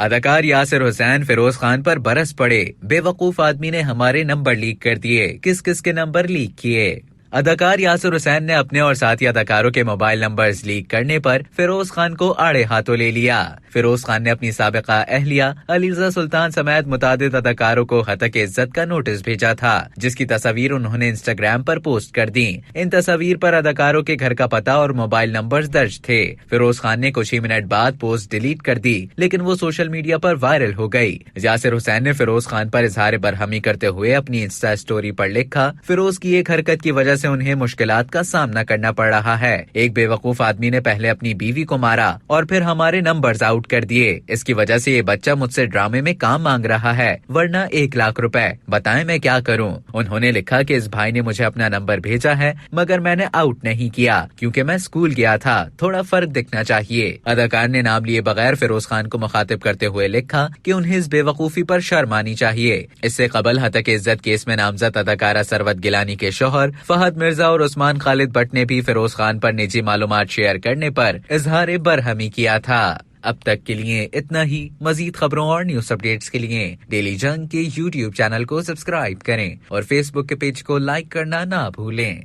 अदाकार यासिर हुसैन फिरोज खान पर बरस पड़े। बेवकूफ आदमी ने हमारे नंबर लीक कर दिए। किस किस के नंबर लीक किए? अदाकार यासिर हुसैन ने अपने और साथी अदाकारों के मोबाइल नंबर्स लीक करने पर फिरोज खान को आड़े हाथों ले लिया। फिरोज खान ने अपनी साबिका अहलिया अलीजा सुल्तान समेत मुतादिद अदाकारों को हतक इज्जत का नोटिस भेजा था, जिसकी तस्वीर उन्होंने इंस्टाग्राम पर पोस्ट कर दी। इन तस्वीर पर अदाकारों के घर का पता और मोबाइल नंबर दर्ज थे। फिरोज खान ने कुछ ही मिनट बाद पोस्ट डिलीट कर दी, लेकिन वो सोशल मीडिया पर वायरल हो गई। यासिर हुसैन ने फिरोज खान पर इजहार बरहमी करते हुए अपनी इंस्टा स्टोरी पर लिखा, फिरोज की एक हरकत की वजह से उन्हें मुश्किलात का सामना करना पड़ रहा है। एक बेवकूफ आदमी ने पहले अपनी बीवी को मारा और फिर हमारे नंबर्स आउट कर दिए। इसकी वजह से ये बच्चा मुझसे ड्रामे में काम मांग रहा है, वरना 1 लाख रुपए। बताएं मैं क्या करूं? उन्होंने लिखा कि इस भाई ने मुझे अपना नंबर भेजा है, मगर मैंने आउट नहीं किया क्योंकि मैं स्कूल गया था। थोड़ा फर्क दिखना चाहिए। अदाकार ने नाम लिए बगैर फिरोज खान को मुखातिब करते हुए लिखा कि उन्हें इस बेवकूफी पर शर्म आनी चाहिए। इससे कबल हतक इज्जत केस में नामजद अदाकारा सरवत गिलानी के शौहर फहद मिर्जा और उस्मान खालिद भट्ट ने भी फिरोज खान पर निजी मालूमात शेयर करने पर इजहार बरहमी किया था। अब तक के लिए इतना ही। मजीद खबरों और न्यूज अपडेट्स के लिए डेली जंग के YouTube चैनल को सब्सक्राइब करें और Facebook के पेज को लाइक करना ना भूलें।